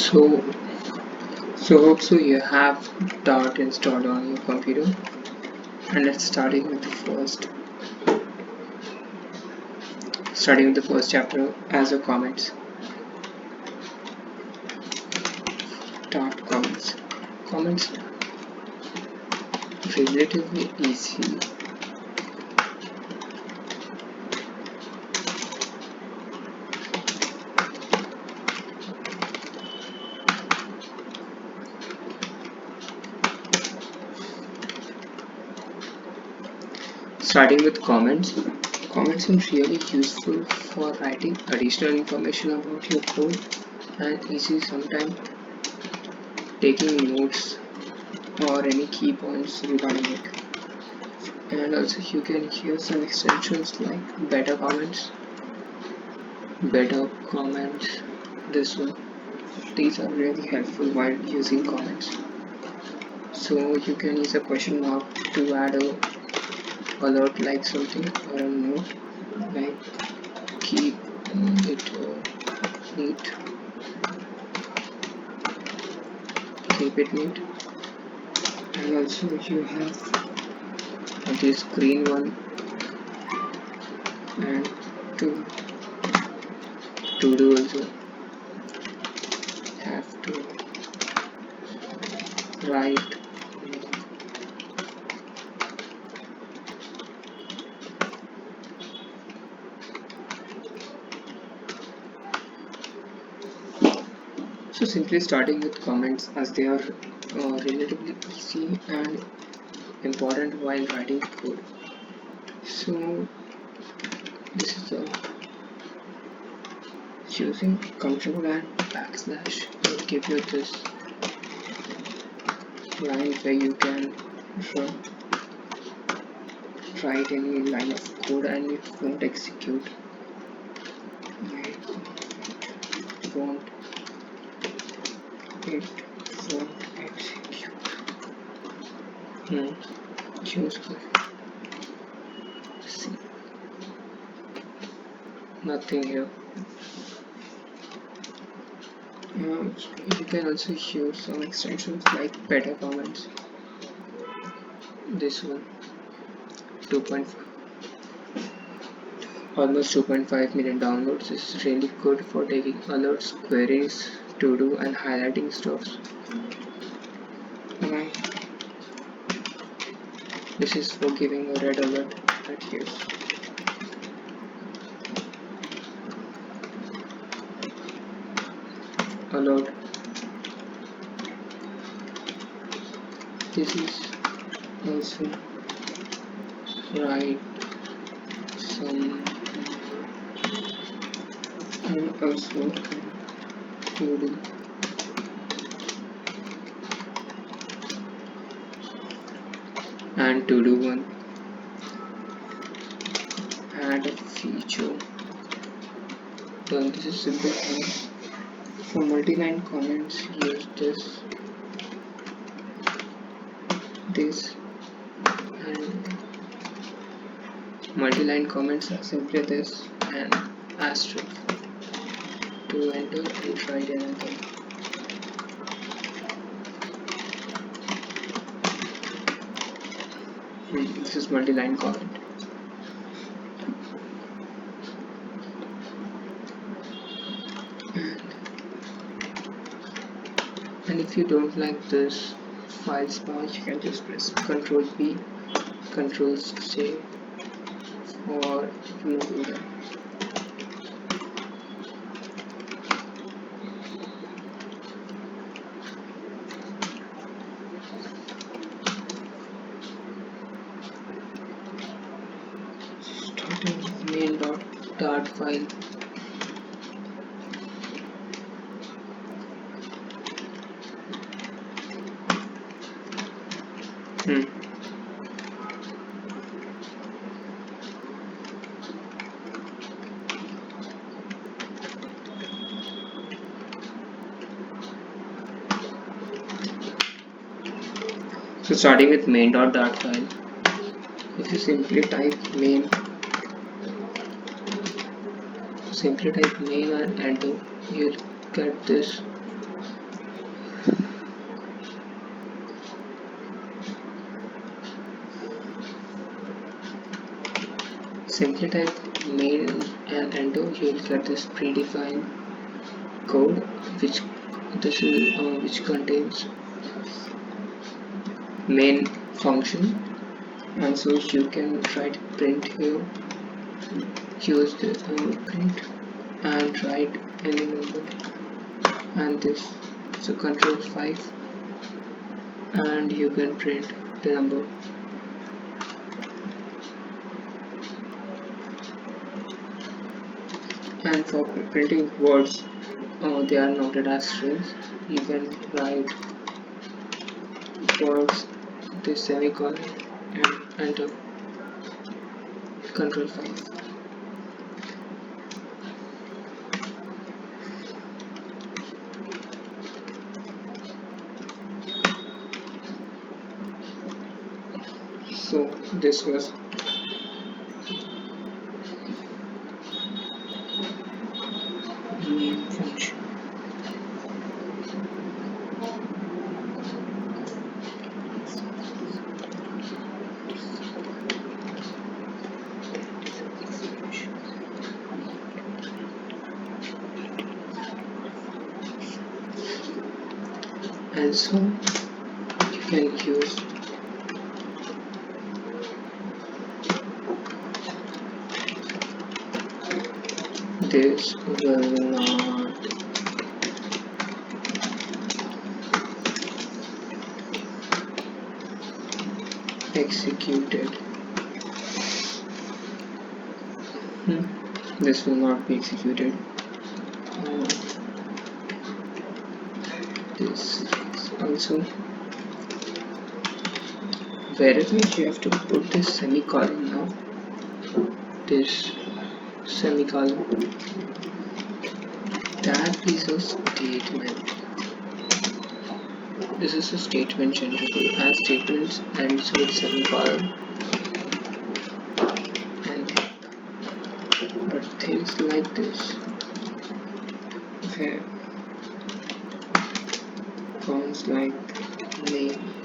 So, hope so you have Dart installed on your computer, and let's starting with the first chapter as a comments. Dart comments. Comments relatively easy. Starting with comments. Comments are really useful for writing additional information about your code and easy sometimes taking notes or any key points regarding it. And also you can use some extensions like better comments, this one. These are really helpful while using comments. So you can use a question mark to add a alert like something or a note like keep it neat, and also you have this green one and to do also have to write so simply starting with comments as they are relatively easy and important while writing code. So this is using Ctrl and backslash will give you this line where you can write any line of code and it won't execute. It won't execute. Choose see, nothing here. You can also use some extensions like better comments. This one 2.5 almost 2.5 million downloads. This is really good for taking alerts, queries, to do and highlighting stuff. This is for giving a red alert right here. Alert. This is also write some and also to do. And to do one, add a feature. Well, this is simple. For multiline comments, use this and multiline comments are simply this and asterisk to enter and write anything. This is multiline comment. And if you don't like this file bar, you can just press Ctrl B, Ctrl C or remove them. Starting with main.dart file. So starting with main.dart file, if you simply type main and enter, you'll get this simply type main and enter. You'll get this predefined code which contains main function, and so you can write print here, use the print and write any number, and this, so Ctrl 5 and you can print the number. And for printing words, they are noted as strings. You can write words, this semicolon, and enter. Ctrl 5. So this was main function. And so you can use this will not executed. This will not be executed. This also, wherever you have to put this semicolon now, this semicolon, that is a statement. This is a statement generally, and statements ends with semicolon, but things like this, okay, forms like name,